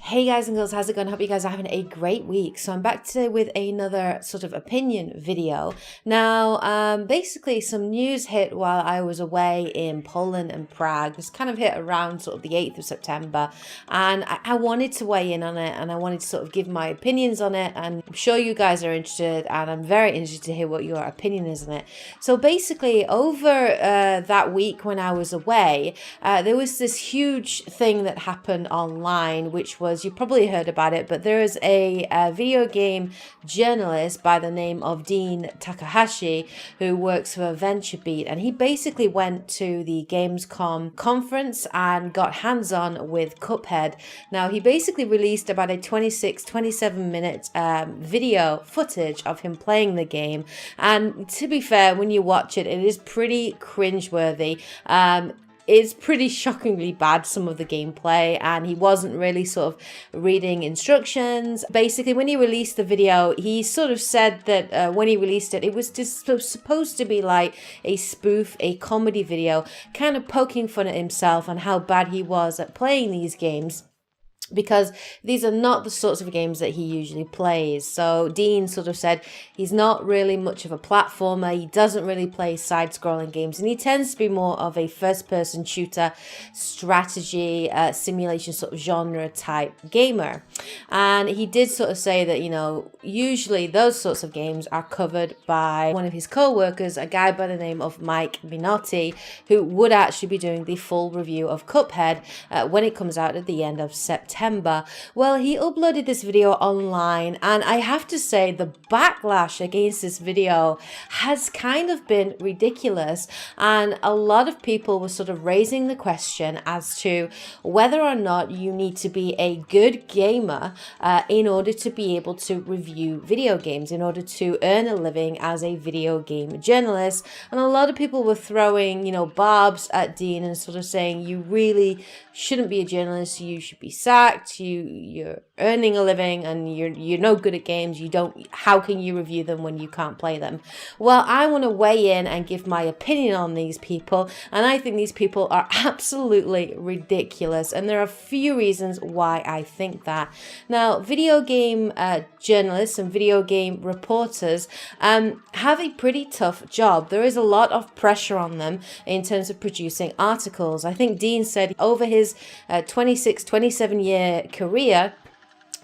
Hey guys and girls, how's it going? Hope you guys are having a great week. So I'm back today with another sort of opinion video. Now, basically some news hit while I was away in Poland and Prague. This kind of hit around sort of the 8th of September. And I wanted to weigh in on it and I wanted to sort of give my opinions on it. And I'm sure you guys are interested and I'm very interested to hear what your opinion is on it. So basically over that week when I was away, there was this huge thing that happened online, which was, you probably heard about it, but there is a video game journalist by the name of Dean Takahashi who works for VentureBeat, and he basically went to the Gamescom conference and got hands-on with Cuphead. Now, he basically released about a 27 minute video footage of him playing the game, and to be fair, when you watch it, it is pretty cringeworthy. It's pretty shockingly bad, some of the gameplay, and he wasn't really sort of reading instructions. Basically, when he released the video, he sort of said that when he released it, it was just supposed to be like a spoof, a comedy video, kind of poking fun at himself and how bad he was at playing these games, because these are not the sorts of games that he usually plays. So Dean sort of said he's not really much of a platformer, he doesn't really play side-scrolling games, and he tends to be more of a first-person shooter, strategy, simulation sort of genre type gamer. And he did sort of say that, you know, usually those sorts of games are covered by one of his co-workers, a guy by the name of Mike Minotti, who would actually be doing the full review of Cuphead when it comes out at the end of September. Well, he uploaded this video online, and I have to say the backlash against this video has kind of been ridiculous, and a lot of people were sort of raising the question as to whether or not you need to be a good gamer in order to be able to review video games, in order to earn a living as a video game journalist. And a lot of people were throwing, you know, barbs at Dean and sort of saying, you really shouldn't be a journalist, you should be sacked, you're earning a living and you're no good at games, how can you review them when you can't play them? Well, I want to weigh in and give my opinion on these people, and I think these people are absolutely ridiculous, and there are a few reasons why I think that. Now, video game journalists and video game reporters have a pretty tough job. There is a lot of pressure on them in terms of producing articles. I think Dean said over his 27 year career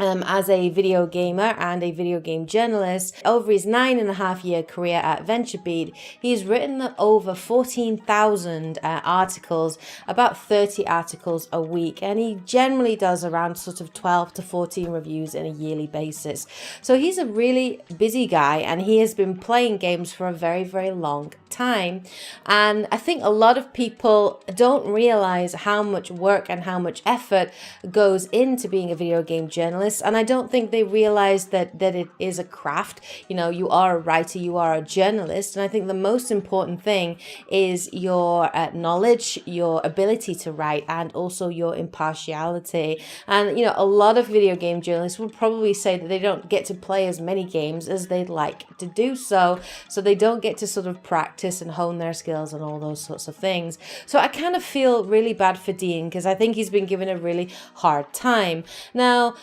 as a video gamer and a video game journalist, over his 9.5 year career at VentureBeat, he's written over 14,000 articles, about 30 articles a week, and he generally does around sort of 12 to 14 reviews on a yearly basis. So he's a really busy guy, and he has been playing games for a very, very long time. And I think a lot of people don't realize how much work and how much effort goes into being a video game journalist, and I don't think they realize that it is a craft. You know, you are a writer, you are a journalist, and I think the most important thing is your knowledge, your ability to write, and also your impartiality. And you know, a lot of video game journalists will probably say that they don't get to play as many games as they'd like to do, so they don't get to sort of practice and hone their skills and all those sorts of things. So I kind of feel really bad for Dean, because I think he's been given a really hard time. Now,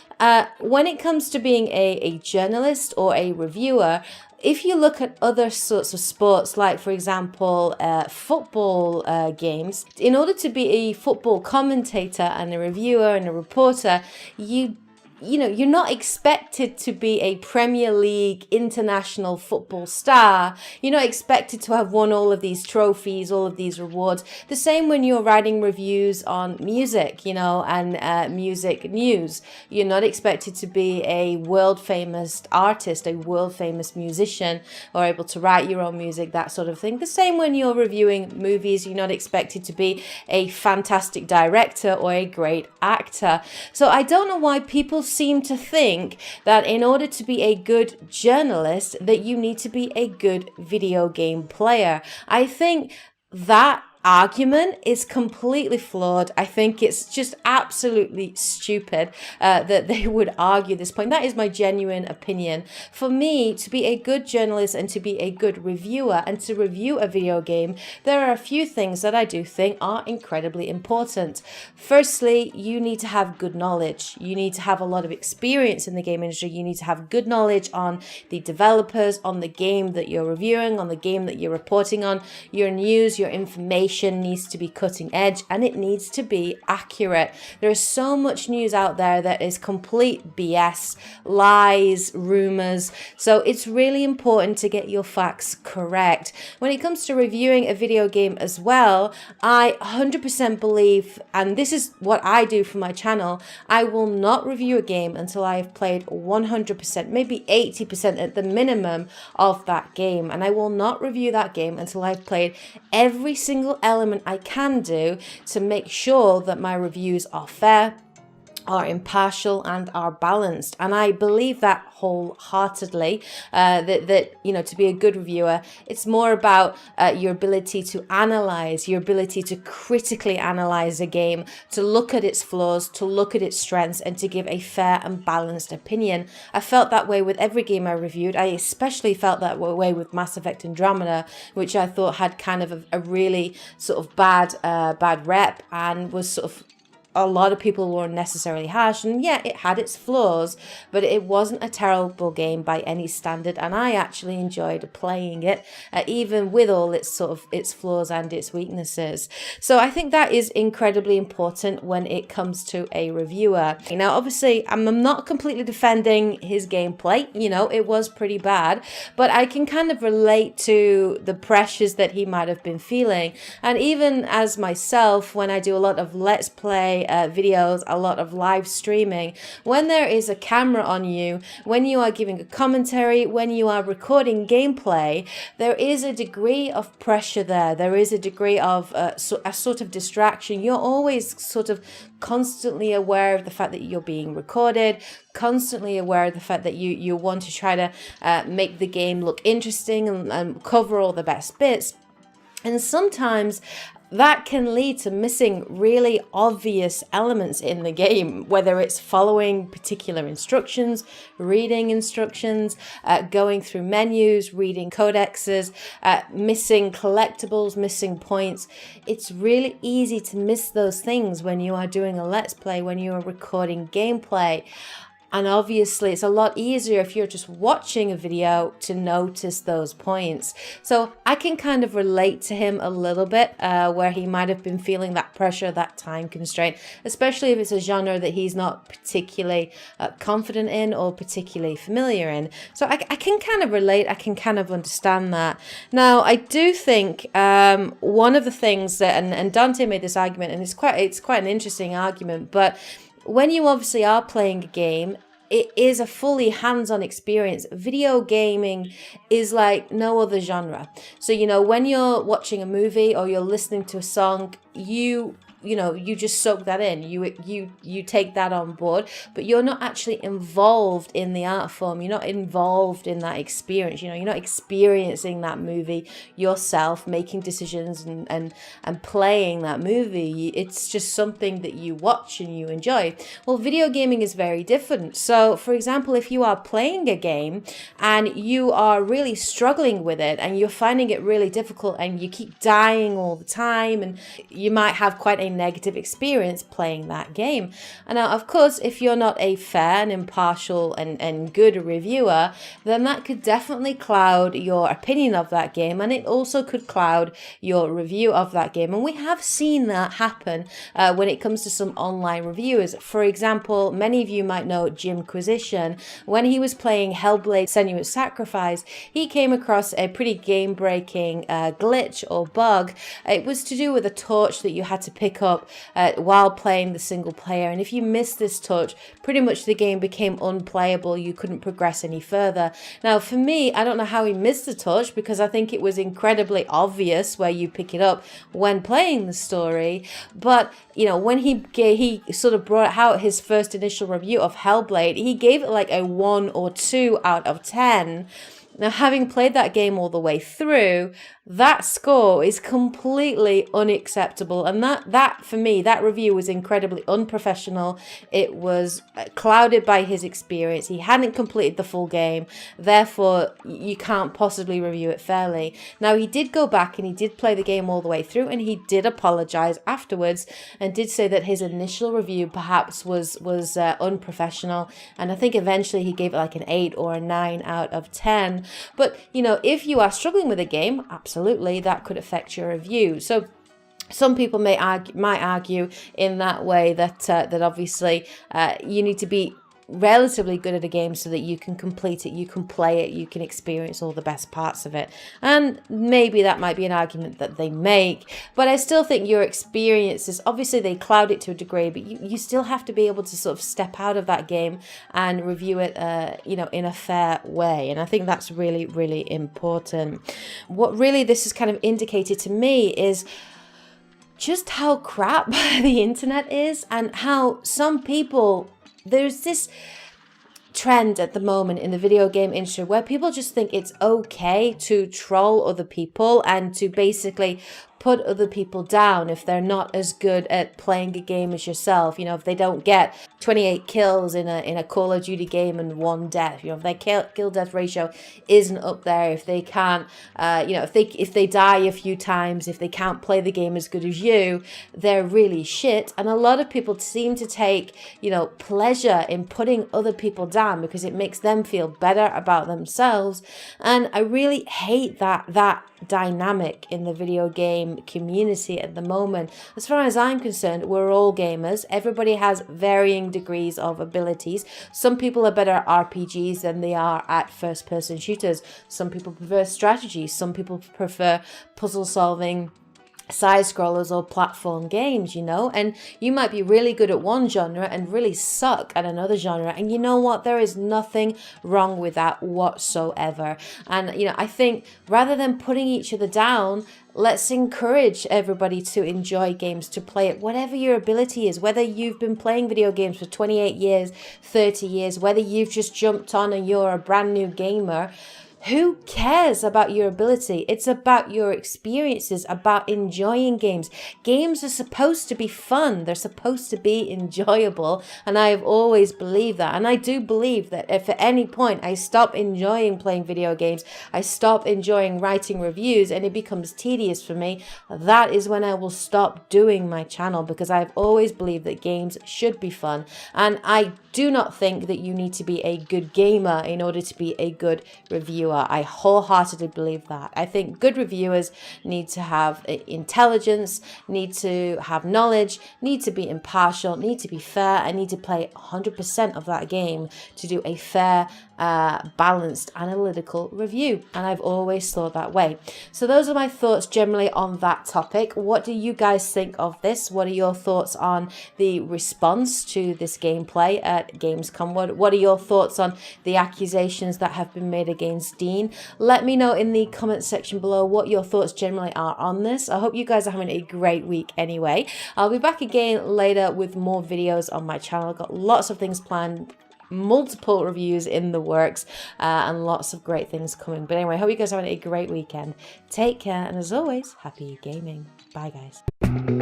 when it comes to being a journalist or a reviewer, if you look at other sorts of sports, like for example football games, in order to be a football commentator and a reviewer and a reporter, you know, you're not expected to be a Premier League international football star. You're not expected to have won all of these trophies, all of these rewards. The same when you're writing reviews on music, you know, and music news. You're not expected to be a world famous artist, a world famous musician, or able to write your own music, that sort of thing. The same when you're reviewing movies. You're not expected to be a fantastic director or a great actor. So I don't know why people seem to think that in order to be a good journalist that you need to be a good video game player. I think that argument is completely flawed. I think it's just absolutely stupid that they would argue this point. That is my genuine opinion. For me, to be a good journalist and to be a good reviewer and to review a video game, there are a few things that I do think are incredibly important. Firstly, you need to have good knowledge. You need to have a lot of experience in the game industry. You need to have good knowledge on the developers, on the game that you're reviewing, on the game that you're reporting on. Your news, your information needs to be cutting edge, and it needs to be accurate. There is so much news out there that is complete BS, lies, rumors. So it's really important to get your facts correct. When it comes to reviewing a video game as well, I 100% believe, and this is what I do for my channel, I will not review a game until I have played 100%, maybe 80% at the minimum of that game. And I will not review that game until I've played every single element I can do to make sure that my reviews are fair, are impartial, and are balanced. And I believe that wholeheartedly, that you know, to be a good reviewer, it's more about your ability to analyze, your ability to critically analyze a game, to look at its flaws, to look at its strengths, and to give a fair and balanced opinion. I felt that way with every game I reviewed. I especially felt that way with Mass Effect Andromeda, which I thought had kind of a really sort of bad rep, and was sort of, a lot of people were unnecessarily harsh, and yeah, it had its flaws, but it wasn't a terrible game by any standard, and I actually enjoyed playing it, even with all its sort of its flaws and its weaknesses. So I think that is incredibly important when it comes to a reviewer. Now, obviously, I'm not completely defending his gameplay. You know, it was pretty bad, but I can kind of relate to the pressures that he might have been feeling, and even as myself, when I do a lot of Let's Play videos, a lot of live streaming, when there is a camera on you, when you are giving a commentary, when you are recording gameplay, there is a degree of pressure there. There is a degree of a sort of distraction. You're always sort of constantly aware of the fact that you're being recorded, constantly aware of the fact that you want to try to make the game look interesting and cover all the best bits. And sometimes that can lead to missing really obvious elements in the game, whether it's following particular instructions, reading instructions, going through menus, reading codexes, missing collectibles, missing points. It's really easy to miss those things when you are doing a Let's Play, when you are recording gameplay. And obviously, it's a lot easier if you're just watching a video to notice those points. So I can kind of relate to him a little bit, where he might have been feeling that pressure, that time constraint, especially if it's a genre that he's not particularly confident in or particularly familiar in. So I can kind of relate. I can kind of understand that. Now, I do think one of the things that, and Dante made this argument, and it's quite an interesting argument, but when you obviously are playing a game, it is a fully hands-on experience. Video gaming is like no other genre. So, you know, when you're watching a movie or you're listening to a song, you just soak that in. You take that on board, but you're not actually involved in the art form. You're not involved in that experience. You know, you're not experiencing that movie yourself, making decisions and playing that movie. It's just something that you watch and you enjoy. Well, video gaming is very different. So, for example, if you are playing a game and you are really struggling with it and you're finding it really difficult and you keep dying all the time, and you might have quite a negative experience playing that game. And now, of course, if you're not a fair and impartial and good reviewer, then that could definitely cloud your opinion of that game, and it also could cloud your review of that game. And we have seen that happen when it comes to some online reviewers. For example, many of you might know Jimquisition. When he was playing Hellblade: Senua's Sacrifice, he came across a pretty game-breaking glitch or bug. It was to do with a torch that you had to pick up while playing the single player, and if you missed this touch, pretty much the game became unplayable. You couldn't progress any further. Now, for me, I don't know how he missed the touch, because I think it was incredibly obvious where you pick it up when playing the story. But you know, when he sort of brought out his first initial review of Hellblade, he gave it like a 1 or 2 out of 10. Now, having played that game all the way through, that score is completely unacceptable. And that for me, that review was incredibly unprofessional. It was clouded by his experience. He hadn't completed the full game. Therefore, you can't possibly review it fairly. Now, he did go back and he did play the game all the way through, and he did apologize afterwards and did say that his initial review perhaps was unprofessional. And I think eventually he gave it like an 8 or a 9 out of 10. But, you know, if you are struggling with a game, absolutely, that could affect your review. So some people might argue in that way that obviously you need to be relatively good at a game so that you can complete it, you can play it, you can experience all the best parts of it. And maybe that might be an argument that they make, but I still think your experiences, obviously they cloud it to a degree, but you still have to be able to sort of step out of that game and review it you know, in a fair way. And I think that's really, really important. What really this has kind of indicated to me is just how crap the internet is, and how some people, there's this trend at the moment in the video game industry where people just think it's okay to troll other people and to basically put other people down if they're not as good at playing a game as yourself. You know, if they don't get 28 kills in a Call of Duty game and 1 death, you know, if their kill death ratio isn't up there, if they can't, you know, if they die a few times, if they can't play the game as good as you, they're really shit. And a lot of people seem to take, you know, pleasure in putting other people down because it makes them feel better about themselves. And I really hate that dynamic in the video game community at the moment. As far as I'm concerned, we're all gamers. Everybody has varying degrees of abilities. Some people are better at RPGs than they are at first-person shooters. Some people prefer strategy. Some people prefer puzzle solving, side scrollers or platform games, you know, and you might be really good at one genre and really suck at another genre, and you know what, there is nothing wrong with that whatsoever. And you know, I think rather than putting each other down, let's encourage everybody to enjoy games, to play it, whatever your ability is, whether you've been playing video games for 28 years, 30 years, whether you've just jumped on and you're a brand new gamer. Who cares about your ability? It's about your experiences, about enjoying games. Games are supposed to be fun. They're supposed to be enjoyable. And I've always believed that. And I do believe that if at any point I stop enjoying playing video games, I stop enjoying writing reviews, and it becomes tedious for me, that is when I will stop doing my channel, because I've always believed that games should be fun. And I do not think that you need to be a good gamer in order to be a good reviewer. I wholeheartedly believe that. I think good reviewers need to have intelligence, need to have knowledge, need to be impartial, need to be fair, and need to play 100% of that game to do a fair, balanced, analytical review. And I've always thought that way. So those are my thoughts generally on that topic. What do you guys think of this? What are your thoughts on the response to this gameplay at Gamescom? What are your thoughts on the accusations that have been made against Dean? Let me know in the comment section below what your thoughts generally are on this. I hope you guys are having a great week anyway. I'll be back again later with more videos on my channel. I've got lots of things planned, multiple reviews in the works, and lots of great things coming. But anyway, I hope you guys are having a great weekend. Take care, and as always, happy gaming. Bye guys.